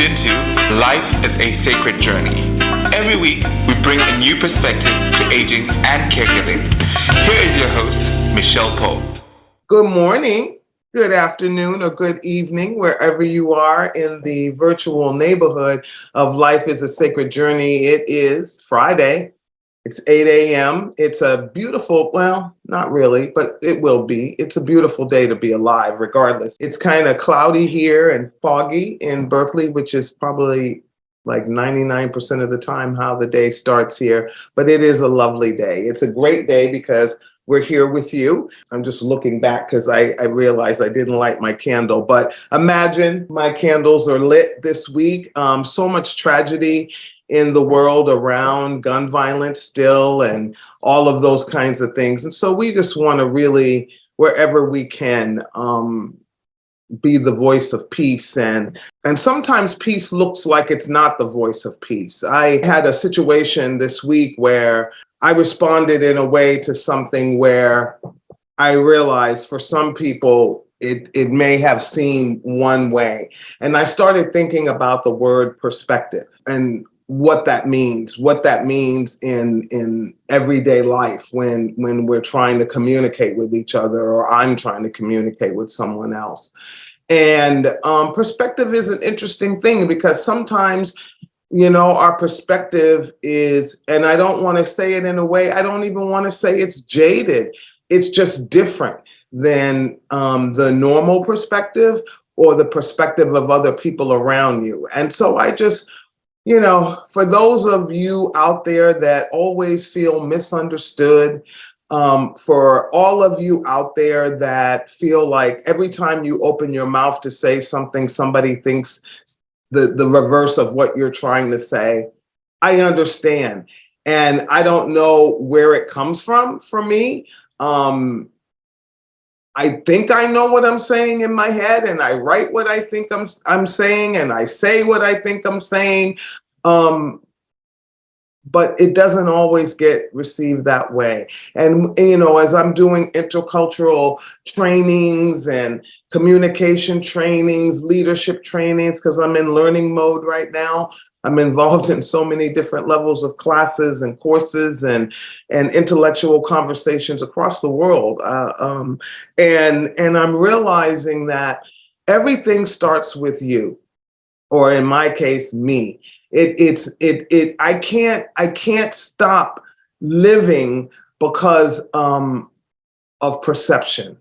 into Life is a Sacred Journey. Every week, we bring a new perspective to aging and caregiving. Here is your host, Micheal Pope. Good morning, good afternoon, or good evening, wherever you are in the virtual neighborhood of Life is a Sacred Journey. It is Friday. It's 8 a.m. It's a beautiful, well, not really, but it will be. It's a beautiful day to be alive, regardless. It's kind of cloudy here and foggy in Berkeley, which is probably like 99% of the time how the day starts here. But it is a lovely day. It's a great day because we're here with you. I'm just looking back because I realized I didn't light my candle. But imagine my candles are lit this week. So much tragedy in the world around gun violence still and all of those kinds of things. And so we just want to really, wherever we can, be the voice of peace. And sometimes peace looks like it's not the voice of peace. I had a situation this week where I responded in a way to something where I realized for some people, it may have seemed one way. And I started thinking about the word perspective and what that means in everyday life when we're trying to communicate with each other or I'm trying to communicate with someone else. And perspective is an interesting thing because sometimes, you know, our perspective is, and I don't want to say it in a way, I don't even want to say it's jaded. It's just different than the normal perspective or the perspective of other people around you. And so I just, you know, for those of you out there that always feel misunderstood, for all of you out there that feel like every time you open your mouth to say something, somebody thinks the reverse of what you're trying to say, I understand. And I don't know where it comes from for me. I think I know what I'm saying in my head, and I write what I think I'm saying, and I say what I think I'm saying. But it doesn't always get received that way. And, you know, as I'm doing intercultural trainings and communication trainings, leadership trainings, because I'm in learning mode right now, I'm involved in so many different levels of classes and courses and intellectual conversations across the world. And I'm realizing that everything starts with you, or in my case, me. I can't stop living because of perception.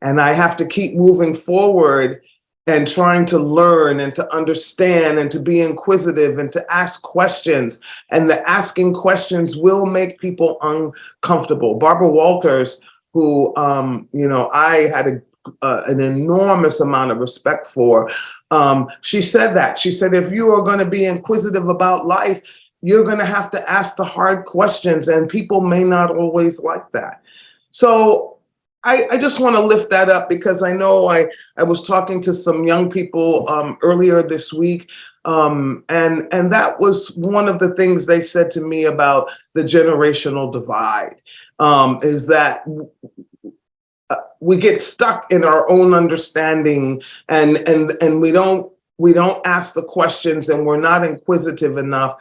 And I have to keep moving forward and trying to learn and to understand and to be inquisitive and to ask questions. And the asking questions will make people uncomfortable. Barbara Walters, who, you know, I had an enormous amount of respect for, she said that. She said, if you are going to be inquisitive about life, you're going to have to ask the hard questions, and people may not always like that. So I just want to lift that up because I know I was talking to some young people earlier this week, and that was one of the things they said to me about the generational divide, is that we get stuck in our own understanding, and we don't ask the questions, and we're not inquisitive enough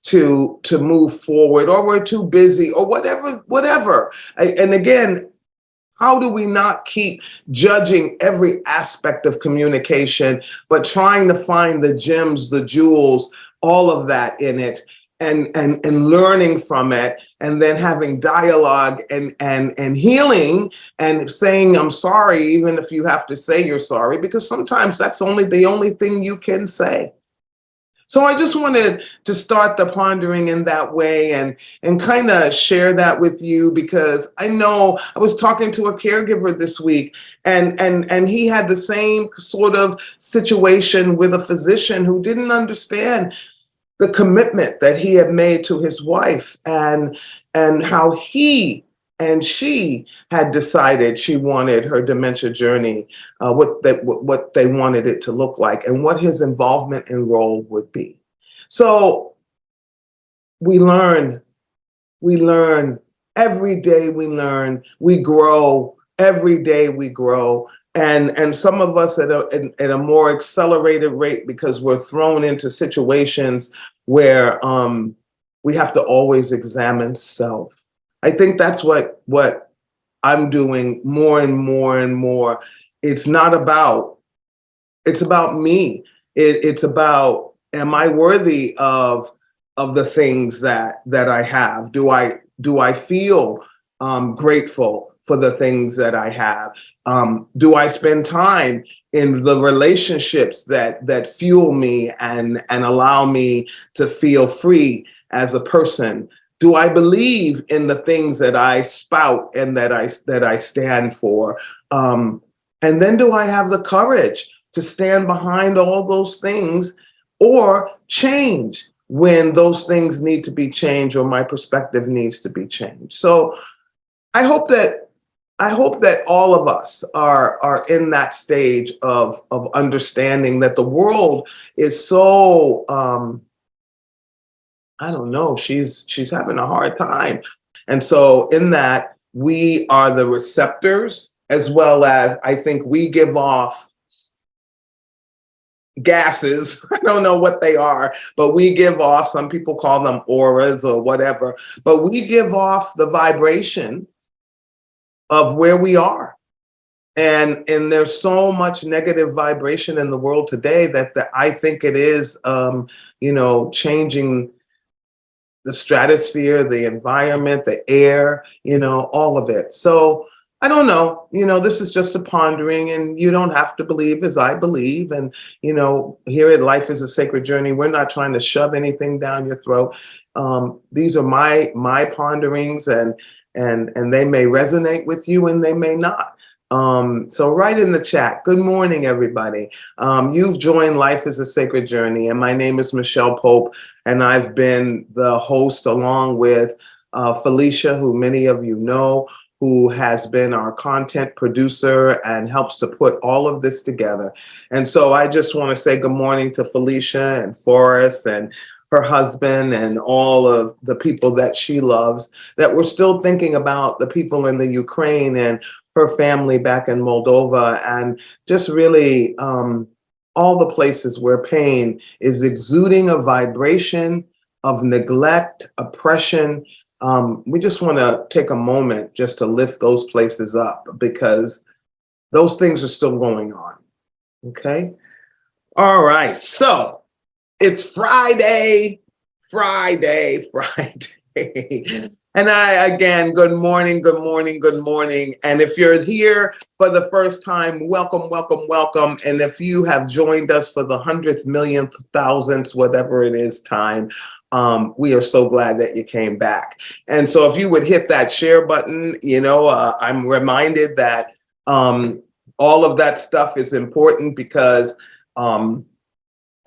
to move forward, or we're too busy, or whatever. And again, how do we not keep judging every aspect of communication, but trying to find the gems, the jewels, all of that in it, and learning from it, and then having dialogue and healing and saying, I'm sorry, even if you have to say you're sorry, because sometimes that's the only thing you can say. So I just wanted to start the pondering in that way and kind of share that with you, because I know I was talking to a caregiver this week, and he had the same sort of situation with a physician who didn't understand the commitment that he had made to his wife, and how he and she had decided she wanted her dementia journey, what they wanted it to look like, and what his involvement and role would be. So we learn every day, we learn, we grow every day, we grow. And some of us at a more accelerated rate because we're thrown into situations where we have to always examine self. I think that's what I'm doing more and more and more. It's about me. It's about, am I worthy of the things that I have? Do I feel grateful for the things that I have? Do I spend time in the relationships that fuel me and allow me to feel free as a person? Do I believe in the things that I spout and that I stand for? And then do I have the courage to stand behind all those things or change when those things need to be changed or my perspective needs to be changed? So I hope that all of us are in that stage of understanding that the world is so I don't know, she's having a hard time. And so in that, we are the receptors, as well as I think we give off gases. I don't know what they are, but we give off, some people call them auras or whatever, but we give off the vibration of where we are. And there's so much negative vibration in the world today that I think it is, changing the stratosphere, the environment, the air, all of it. So I don't know, this is just a pondering, and you don't have to believe as I believe. And, here at Life is a Sacred Journey, we're not trying to shove anything down your throat. These are my ponderings, and they may resonate with you and they may not. So write in the chat. Good morning, everybody. You've joined Life is a Sacred Journey, and my name is Micheal Pope, and I've been the host along with Felicia, who many of you know, who has been our content producer and helps to put all of this together. And so I just want to say good morning to Felicia and Forrest and her husband and all of the people that she loves, that we're still thinking about the people in the Ukraine and her family back in Moldova, and just really all the places where pain is exuding a vibration of neglect, oppression. We just want to take a moment just to lift those places up, because those things are still going on. Okay. All right. So it's Friday. And again, good morning. And if you're here for the first time, welcome. And if you have joined us for the 100th, millionth, thousandth, whatever it is time, we are so glad that you came back. And so if you would hit that share button, I'm reminded that all of that stuff is important, because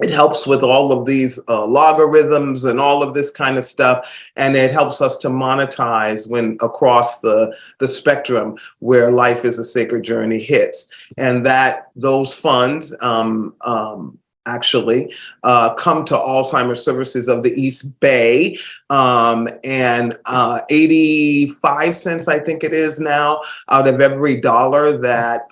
it helps with all of these logarithms and all of this kind of stuff. And it helps us to monetize when across the spectrum where Life is a Sacred Journey hits. And that those funds actually come to Alzheimer's Services of the East Bay, and 85 cents, I think it is now, out of every dollar that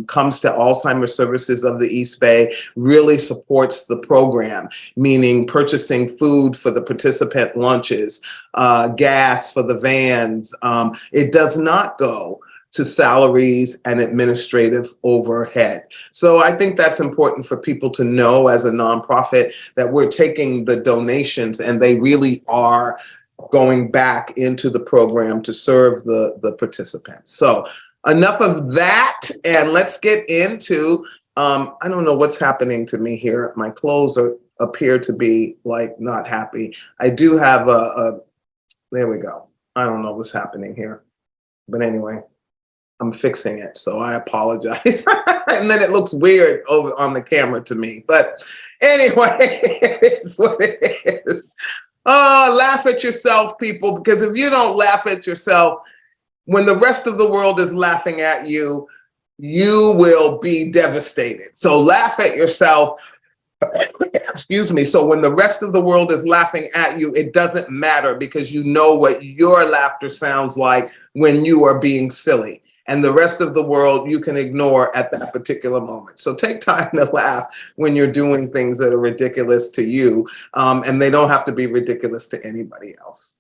comes to Alzheimer's Services of the East Bay really supports the program, meaning purchasing food for the participant lunches, gas for the vans. It does not go to salaries and administrative overhead. So I think that's important for people to know as a nonprofit, that we're taking the donations and they really are going back into the program to serve the participants. So enough of that, and let's get into, I don't know what's happening to me here. My clothes appear to be like not happy. I do have there we go. I don't know what's happening here, but anyway, I'm fixing it, so I apologize. And then it looks weird over on the camera to me. But anyway, it's what it is. Oh, laugh at yourself, people, because if you don't laugh at yourself, when the rest of the world is laughing at you, you will be devastated. So laugh at yourself. Excuse me. So when the rest of the world is laughing at you, it doesn't matter, because you know what your laughter sounds like when you are being silly. and the rest of the world you can ignore at that particular moment. So take time to laugh when you're doing things that are ridiculous to you, and they don't have to be ridiculous to anybody else.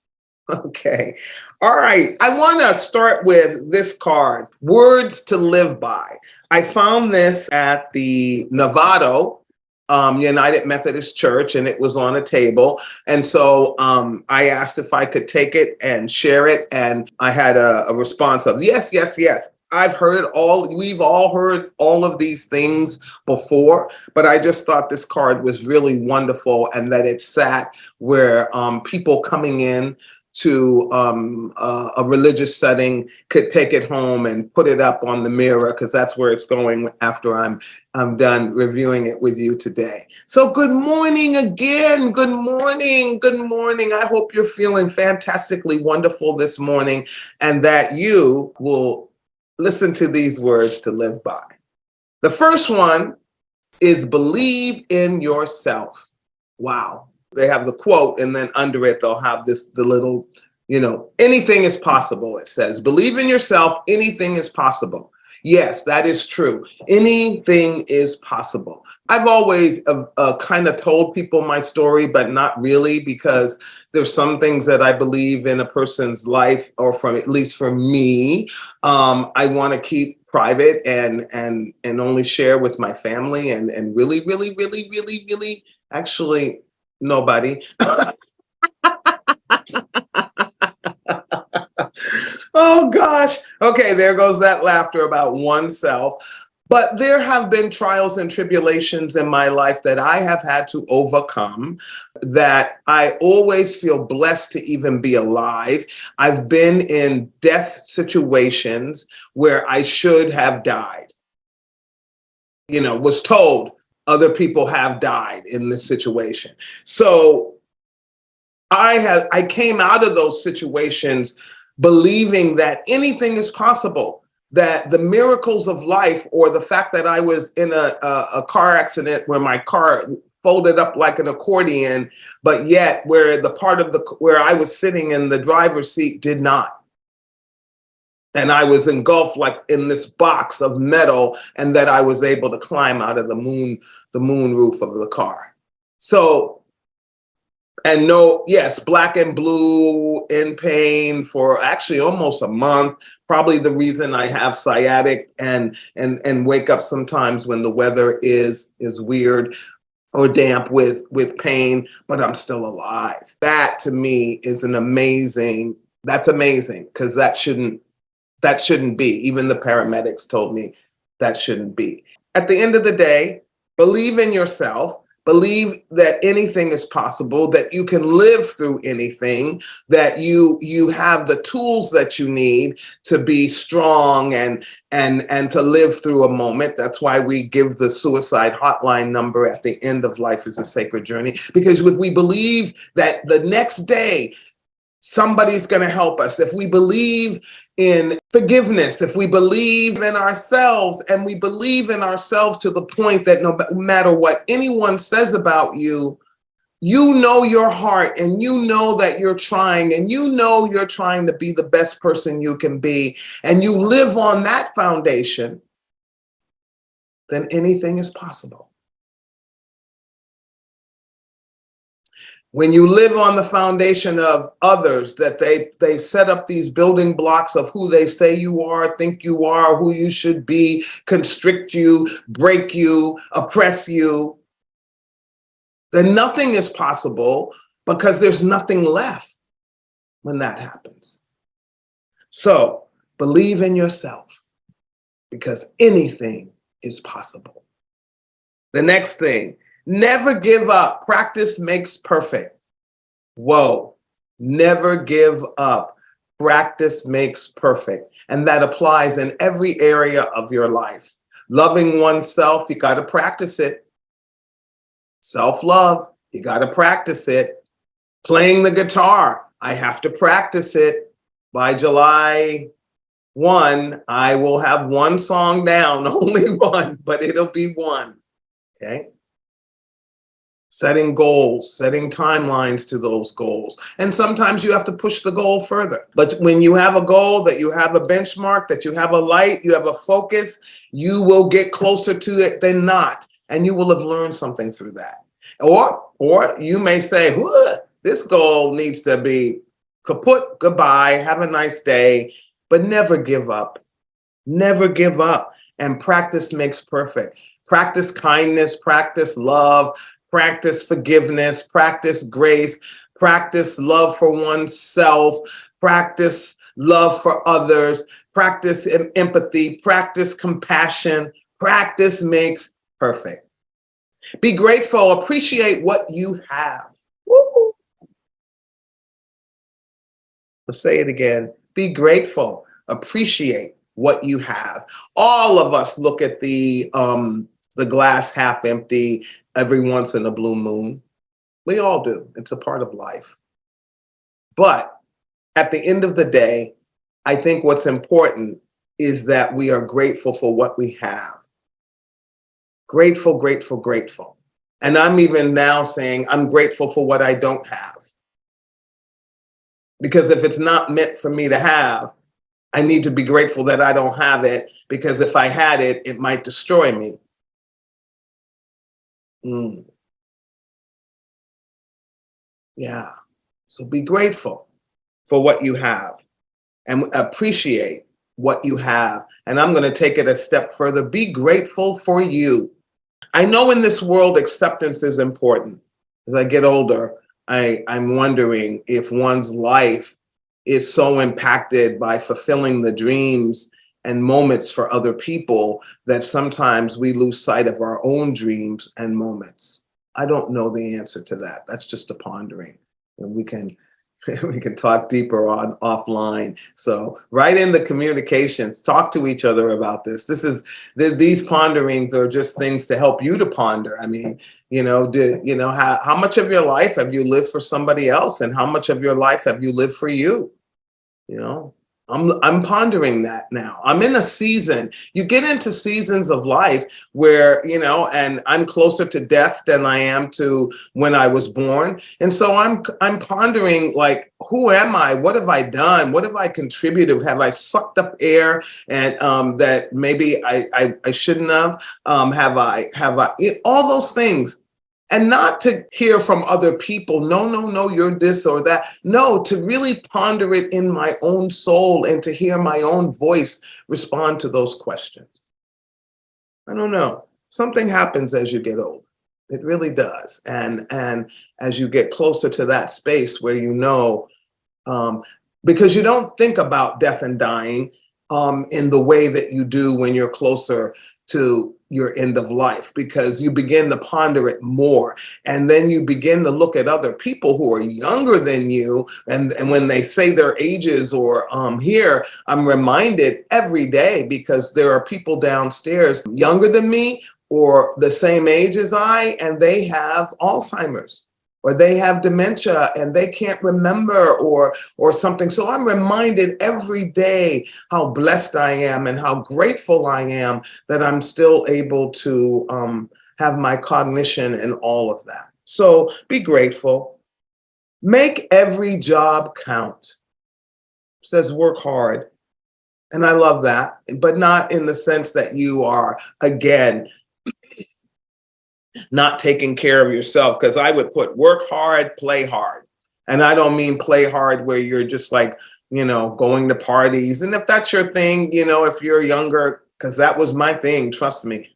Okay. All right. I want to start with this card, Words to Live By. I found this at the Novato United Methodist Church, and it was on a table. And so I asked if I could take it and share it. And I had a response of, yes, yes, yes. We've all heard all of these things before, but I just thought this card was really wonderful, and that it sat where people coming in to a religious setting could take it home and put it up on the mirror, because that's where it's going after I'm done reviewing it with you today. So good morning again. Good morning. Good morning. I hope you're feeling fantastically wonderful this morning, and that you will listen to these words to live by. The first one is believe in yourself. Wow. They have the quote, and then under it, they'll have the little, anything is possible. It says, believe in yourself, anything is possible. Yes, that is true. Anything is possible. I've always kind of told people my story, but not really, because there's some things that I believe in a person's life, or at least for me, I want to keep private and only share with my family and really, really, really, really, really, actually, nobody. Oh gosh. Okay, there goes that laughter about oneself. But there have been trials and tribulations in my life that I have had to overcome, that I always feel blessed to even be alive. I've been in death situations where I should have died. Was told other people have died in this situation. So I came out of those situations believing that anything is possible, that the miracles of life, or the fact that I was in a car accident where my car folded up like an accordion, but yet where the part of where I was sitting in the driver's seat did not. And I was engulfed like in this box of metal, and that I was able to climb out of the moon roof of the car. So, and black and blue, in pain for actually almost a month. Probably the reason I have sciatic and wake up sometimes when the weather is weird or damp with pain, but I'm still alive. That to me is that's amazing, because that shouldn't be. Even the paramedics told me that shouldn't be. At the end of the day, believe in yourself. Believe that anything is possible, that you can live through anything, that you have the tools that you need to be strong and to live through a moment. That's why we give the suicide hotline number at the end of Life is a Sacred Journey, because if we believe that the next day somebody's going to help us, if we believe in forgiveness, if we believe in ourselves, and we believe in ourselves to the point that no matter what anyone says about you, you know your heart, and you know that you're trying, and you know you're trying to be the best person you can be, and you live on that foundation, then anything is possible. When you live on the foundation of others, that they set up these building blocks of who they say you are, think you are, who you should be, constrict you, break you, oppress you, then nothing is possible, because there's nothing left when that happens. So believe in yourself, because anything is possible. The next thing, never give up. Practice makes perfect. Whoa, never give up. Practice makes perfect. And that applies in every area of your life. Loving oneself, you got to practice it. Self-love, you got to practice it. Playing the guitar, I have to practice it. By July 1, I will have one song down, only one, but it'll be one. Okay. setting goals, setting timelines to those goals. And sometimes you have to push the goal further. But when you have a goal, that you have a benchmark, that you have a light, you have a focus, you will get closer to it than not. And you will have learned something through that. Or you may say, this goal needs to be kaput, goodbye, have a nice day, but never give up. Never give up. And practice makes perfect. Practice kindness, practice love, practice forgiveness, practice grace, practice love for oneself, practice love for others, practice empathy, practice compassion. Practice makes perfect. Be grateful, appreciate what you have. Woo! Let's say it again. Be grateful, appreciate what you have. All of us look at the glass half empty every once in a blue moon. We all do. It's a part of life. But at the end of the day, I think what's important is that we are grateful for what we have. Grateful, grateful, grateful. And I'm even now saying I'm grateful for what I don't have. Because if it's not meant for me to have, I need to be grateful that I don't have it, because if I had it, it might destroy me. Yeah. So be grateful for what you have and appreciate what you have. And I'm going to take it a step further. Be grateful for you. I know in this world, acceptance is important. As I get older, I'm wondering if one's life is so impacted by fulfilling the dreams and moments for other people that sometimes we lose sight of our own dreams and moments. I don't know the answer to that. That's just a pondering. And we can talk deeper on offline. So write in the communications, talk to each other about this. These ponderings are just things to help you to ponder. I mean, how much of your life have you lived for somebody else, and how much of your life have you lived for you? I'm pondering that now. I'm in a season. You get into seasons of life where, and I'm closer to death than I am to when I was born. And so I'm pondering, like, who am I? What have I done? What have I contributed? Have I sucked up air and that maybe I shouldn't have? Have I all those things? And not to hear from other people, no, you're this or that. No, to really ponder it in my own soul and to hear my own voice respond to those questions. I don't know. Something happens as you get older. It really does. And as you get closer to that space where because you don't think about death and dying in the way that you do when you're closer to your end of life, because you begin to ponder it more. And then you begin to look at other people who are younger than you. And when they say their ages or here, I'm reminded every day, because there are people downstairs younger than me or the same age as I, and they have Alzheimer's, or they have dementia and they can't remember or something. So I'm reminded every day how blessed I am and how grateful I am that I'm still able to have my cognition and all of that. So be grateful. Make every job count. It says work hard. And I love that, but not in the sense that you are, again, not taking care of yourself, because I would put work hard, play hard. And I don't mean play hard where you're just like, going to parties. And if that's your thing, if you're younger, because that was my thing, trust me.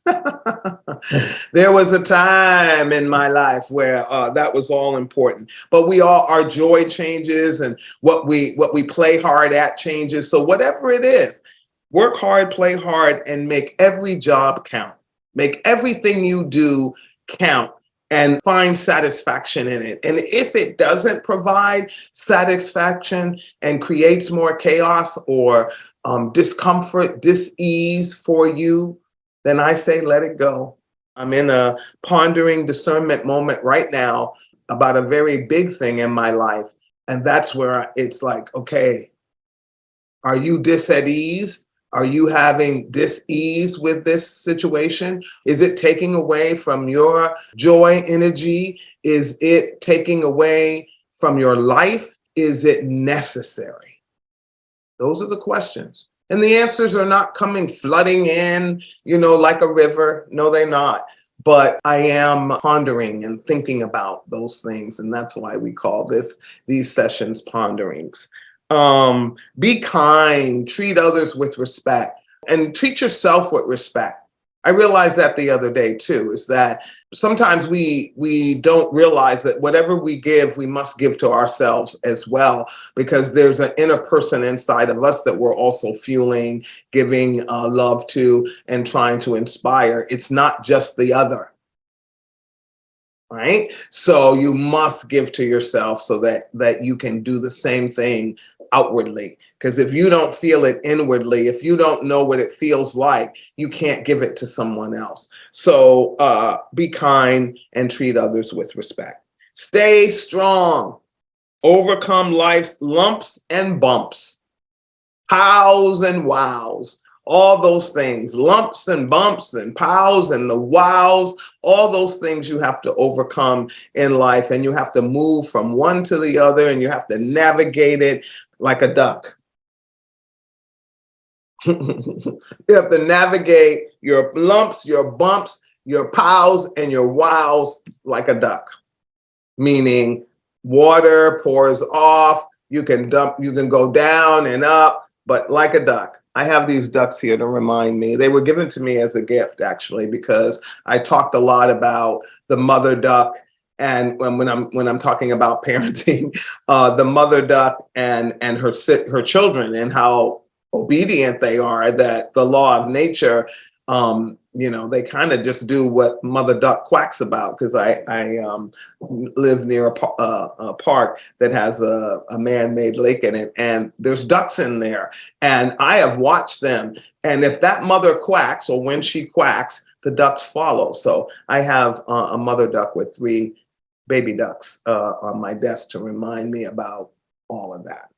There was a time in my life where that was all important. But our joy changes, and what we play hard at changes. So whatever it is, work hard, play hard, and make every job count. Make everything you do count and find satisfaction in it. And if it doesn't provide satisfaction and creates more chaos or discomfort, dis-ease for you, then I say let it go. I'm in a pondering discernment moment right now about a very big thing in my life. And that's where it's like, okay, are you dis at ease? Are you having dis-ease with this situation? Is it taking away from your joy, energy? Is it taking away from your life? Is it necessary? Those are the questions. And the answers are not coming flooding in, like a river. No, they're not. But I am pondering and thinking about those things. And that's why we call these sessions Ponderings. Be kind, treat others with respect, and treat yourself with respect. I realized that the other day too, is that sometimes we don't realize that whatever we give, we must give to ourselves as well, because there's an inner person inside of us that we're also fueling, giving love to, and trying to inspire. It's not just the other. Right? So you must give to yourself so that you can do the same thing outwardly. Because if you don't feel it inwardly, if you don't know what it feels like, you can't give it to someone else. So be kind and treat others with respect. Stay strong. Overcome life's lumps and bumps, pows and wows. All those things, lumps and bumps and pows and the wows, all those things you have to overcome in life, and you have to move from one to the other, and you have to navigate it like a duck. You have to navigate your lumps, your bumps, your pows, and your wows like a duck, meaning water pours off, you can go down and up, but like a duck. I have these ducks here to remind me. They were given to me as a gift, actually, because I talked a lot about the mother duck. And when I'm talking about parenting, the mother duck and her children, and how obedient they are, that the law of nature, they kind of just do what mother duck quacks about. Because I live near a park that has a man-made lake in it, and there's ducks in there, and I have watched them. And if that mother quacks, or when she quacks, the ducks follow. So I have a mother duck with 3 baby ducks on my desk to remind me about all of that.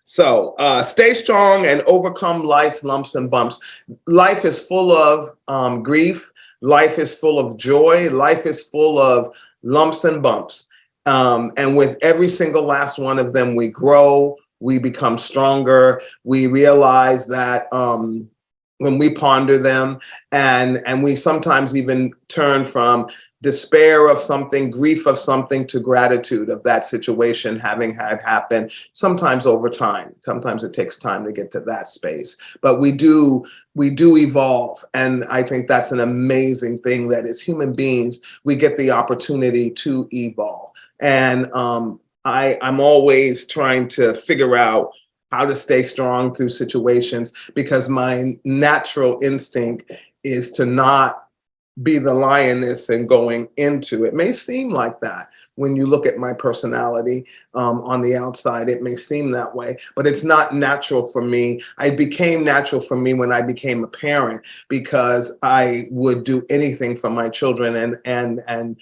So stay strong and overcome life's lumps and bumps. Life is full of grief. Life is full of joy. Life is full of lumps and bumps. And with every single last one of them, we grow, we become stronger. We realize that when we ponder them, and we sometimes even turn from despair of something, grief of something, to gratitude of that situation having had happen, sometimes over time. Sometimes it takes time to get to that space, but we do evolve. And I think that's an amazing thing, that as human beings, we get the opportunity to evolve. And I'm always trying to figure out how to stay strong through situations, because my natural instinct is to not be the lioness and going into it. May seem like that when you look at my personality on the outside. It may seem that way, but it's not natural for me. It became natural for me when I became a parent, because I would do anything for my children and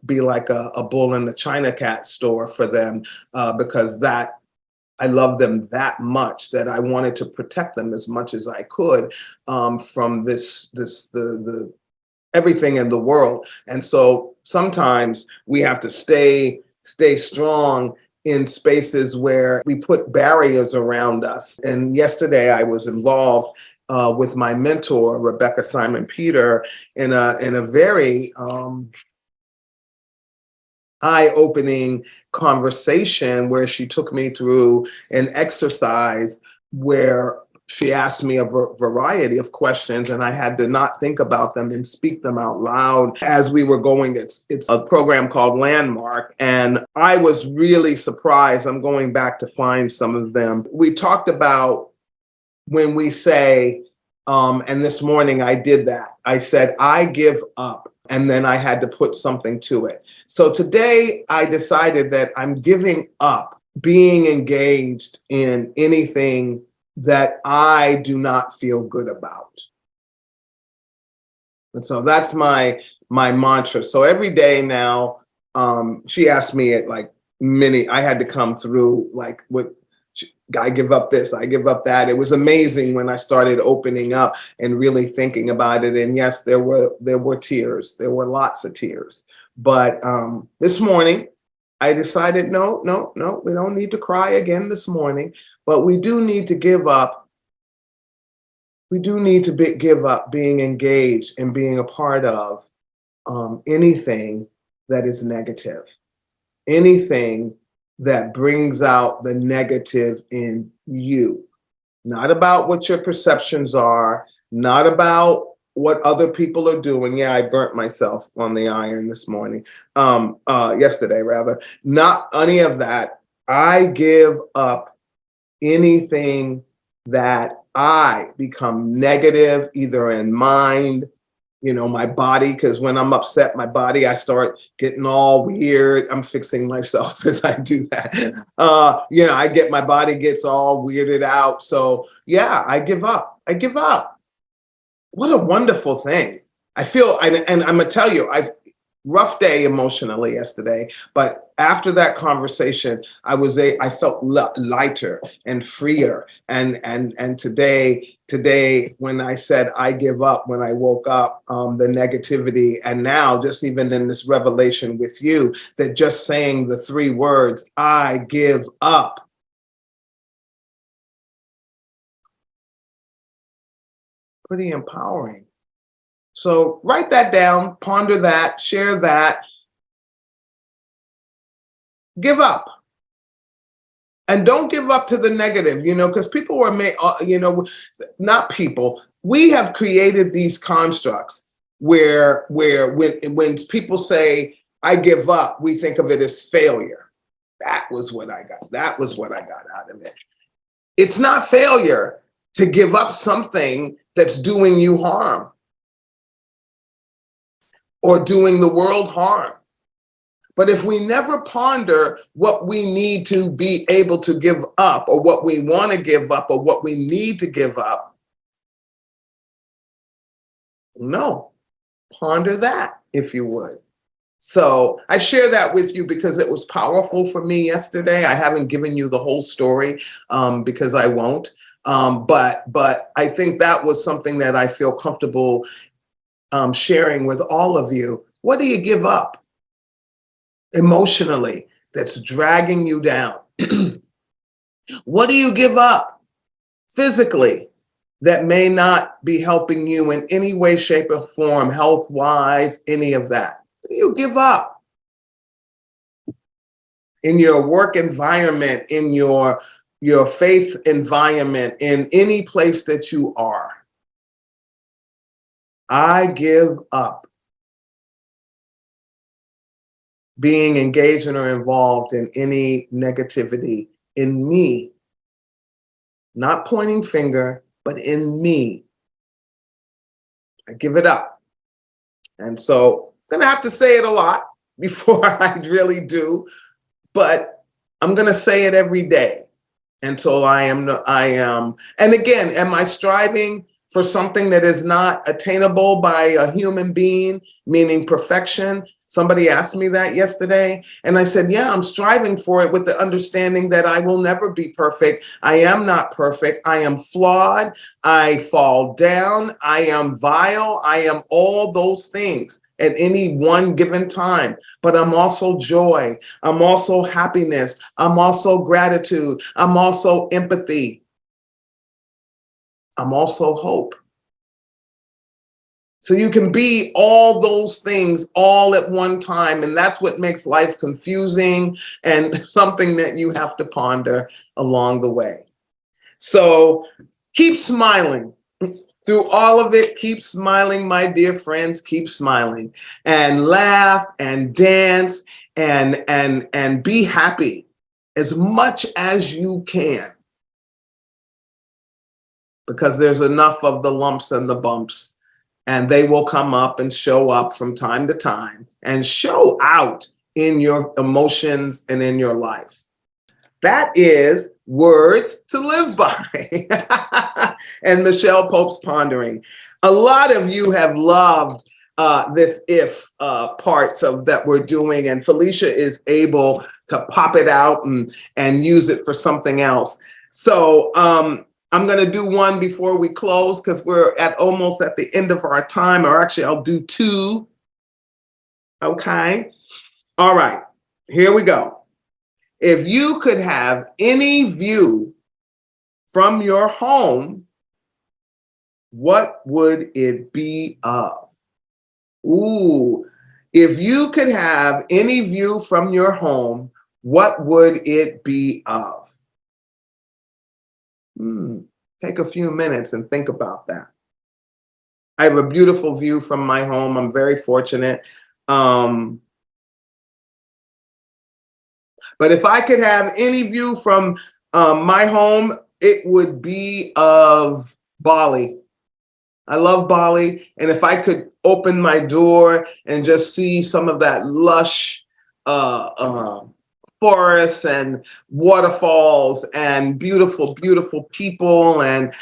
be like a bull in the China cat store for them, because that I love them that much that I wanted to protect them as much as I could from the everything in the world. And so sometimes we have to stay strong in spaces where we put barriers around us. And yesterday I was involved with my mentor, Rebecca Simon Peter, in a very eye-opening conversation where she took me through an exercise where she asked me a variety of questions, and I had to not think about them and speak them out loud as we were going. It's a program called Landmark, and I was really surprised. I'm going back to find some of them. We talked about when we say, and this morning I did that. I said, I give up, and then I had to put something to it. So today I decided that I'm giving up being engaged in anything that I do not feel good about. And so that's my mantra. So every day now, she asked me at I had to come through I give up this, I give up that. It was amazing when I started opening up and really thinking about it. And yes, there were tears. There were lots of tears. But this morning, I decided, no, we don't need to cry again this morning, but we do need to give up. We do need to give up being engaged and being a part of anything that is negative, anything that brings out the negative in you. Not about what your perceptions are, not about what other people are doing. Yeah, I burnt myself on the iron this morning, yesterday rather. Not any of that. I give up anything that I become negative, either in mind, my body, because when I'm upset, my body, I start getting all weird. I'm fixing myself as I do that. My body gets all weirded out. So yeah, I give up. What a wonderful thing. I feel, and I'm gonna tell you, rough day emotionally yesterday, but after that conversation, I felt lighter and freer. And today, when I said I give up, when I woke up, the negativity, and now just even in this revelation with you, that just saying the 3 words, I give up. Pretty empowering. So write that down, ponder that, share that. Give up. And don't give up to the negative, because people were made, not people. We have created these constructs where when people say, I give up, we think of it as failure. That was what I got. That was what I got out of it. It's not failure to give up something that's doing you harm or doing the world harm. But if we never ponder what we need to be able to give up, or what we want to give up, or what we need to give up, no, ponder that, if you would. So I share that with you because it was powerful for me yesterday. I haven't given you the whole story because I won't. But I think that was something that I feel comfortable sharing with all of you. What do you give up emotionally that's dragging you down? What do you give up physically that may not be helping you in any way, shape, or form, health-wise, any of that? What do you give up in your work environment, in your faith environment, in any place that you are? I give up being engaged or involved in any negativity in me. Not pointing finger, but in me. I give it up. And so I'm gonna have to say it a lot before I really do, but I'm gonna say it every day until I am. And again, am I striving for something that is not attainable by a human being, meaning perfection? Somebody asked me that yesterday, and I said, yeah, I'm striving for it with the understanding that I will never be perfect. I am not perfect. I am flawed. I fall down. I am vile. I am all those things at any one given time. But I'm also joy. I'm also happiness. I'm also gratitude. I'm also empathy. I'm also hope. So you can be all those things all at one time. And that's what makes life confusing and something that you have to ponder along the way. So keep smiling. Through all of it, keep smiling, my dear friends, keep smiling and laugh and dance and be happy as much as you can. Because there's enough of the lumps and the bumps. And they will come up and show up from time to time and show out in your emotions and in your life. That is words to live by. And Micheal Pope's Pondering. A lot of you have loved this if parts of that we're doing, and Felicia is able to pop it out and use it for something else. So I'm going to do one before we close because we're almost at the end of our time, or actually I'll do two. Okay. All right. Here we go. If you could have any view from your home, what would it be of? Ooh, if you could have any view from your home, what would it be of? Take a few minutes and think about that. I have a beautiful view from my home. I'm very fortunate. But if I could have any view from my home, it would be of Bali. I love Bali. And if I could open my door and just see some of that lush forests and waterfalls and beautiful, beautiful people and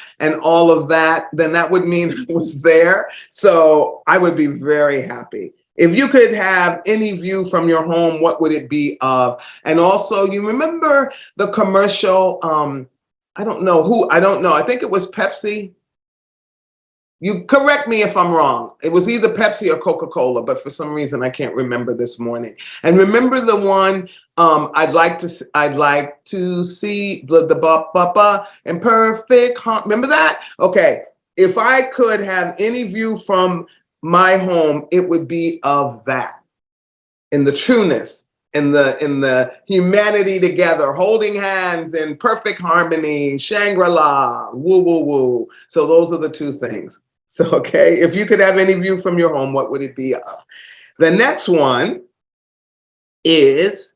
all of that, then that would mean I was there. So I would be very happy. If you could have any view from your home, what would it be of? And also, you remember the commercial, I don't know. I think it was Pepsi. You correct me if I'm wrong. It was either Pepsi or Coca-Cola, but for some reason I can't remember this morning. And remember the one I'd like to see the ba ba ba and perfect. Remember that? Okay. If I could have any view from my home, it would be of that, in the trueness, in the humanity together, holding hands in perfect harmony, Shangri-La, woo woo woo. So those are the two things. So, okay, if you could have any view from your home, what would it be of? The next one is,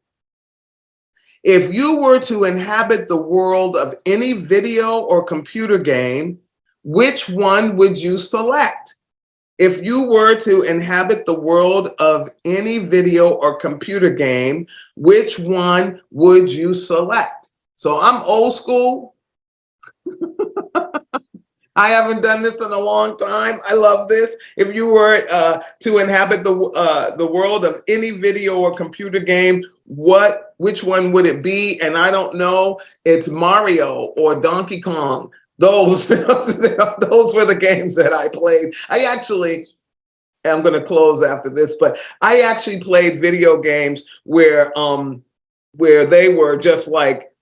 if you were to inhabit the world of any video or computer game, which one would you select? If you were to inhabit the world of any video or computer game, which one would you select? So I'm old school. I haven't done this in a long time. I love this. If you were to inhabit the world of any video or computer game, which one would it be? And I don't know. It's Mario or Donkey Kong. Those were the games that I played. I'm going to close after this, but I actually played video games where they were just like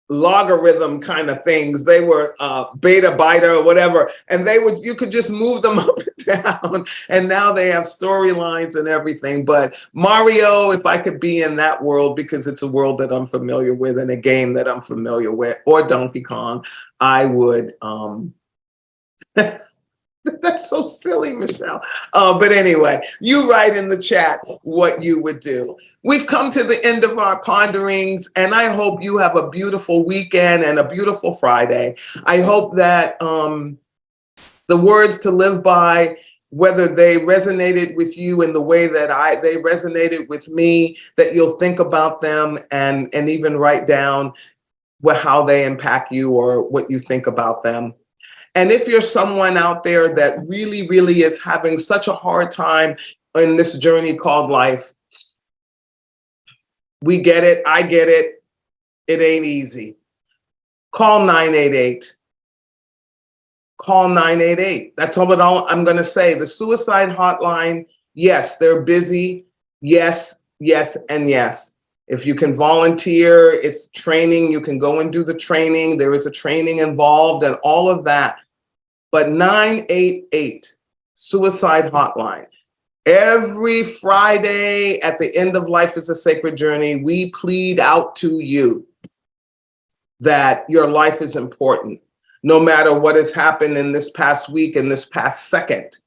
logarithm kind of things. They were beta, beta, or whatever, and you could just move them up and down. And now they have storylines and everything. But Mario, if I could be in that world, because it's a world that I'm familiar with and a game that I'm familiar with, or Donkey Kong, I would. That's so silly, Michelle. But anyway, you write in the chat what you would do. We've come to the end of our ponderings, and I hope you have a beautiful weekend and a beautiful Friday. I hope that the words to live by, whether they resonated with you in the way that they resonated with me, that you'll think about them and even write down how they impact you or what you think about them. And if you're someone out there that really, really is having such a hard time in this journey called life, we get it. I get it. It ain't easy. Call 988. Call 988. That's all I'm going to say. The suicide hotline, yes, they're busy. Yes, yes, and yes. If you can volunteer, it's training. You can go and do the training. There is a training involved and all of that. But 988, suicide hotline. Every Friday at the end of Life is a Sacred Journey, we plead out to you that your life is important. No matter what has happened in this past week, in this past second,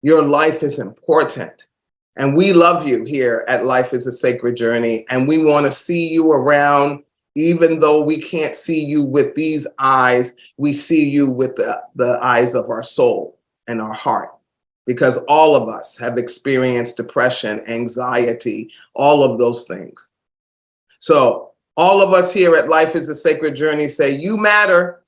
your life is important. And we love you here at Life is a Sacred Journey. And we want to see you around, even though we can't see you with these eyes, we see you with the eyes of our soul and our heart. Because all of us have experienced depression, anxiety, all of those things. So all of us here at Life is a Sacred Journey say, you matter.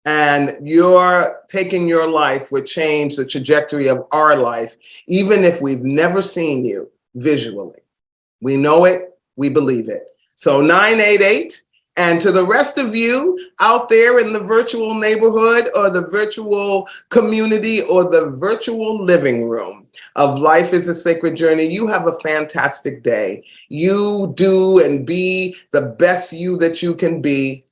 And you're taking your life would change the trajectory of our life, even if we've never seen you visually. We know it, we believe it. So 988, And to the rest of you out there in the virtual neighborhood or the virtual community or the virtual living room of Life is a Sacred Journey, you have a fantastic day. You do and be the best you that you can be.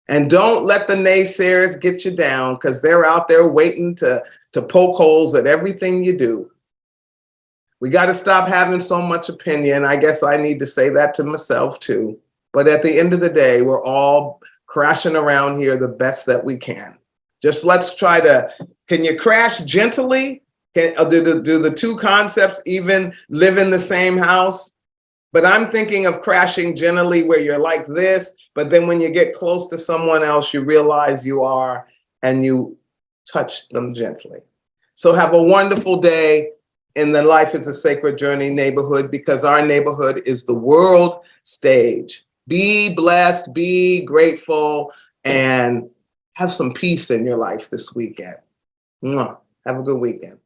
And don't let the naysayers get you down, because they're out there waiting to poke holes at everything you do. We got to stop having so much opinion. I guess I need to say that to myself too. But at the end of the day, we're all crashing around here the best that we can. Just let's try to, can you crash gently? Do the two concepts even live in the same house? But I'm thinking of crashing gently where you're like this, but then when you get close to someone else, you realize you are, and you touch them gently. So have a wonderful day in the Life is a Sacred Journey neighborhood, because our neighborhood is the world stage. Be blessed, be grateful, and have some peace in your life this weekend. Have a good weekend.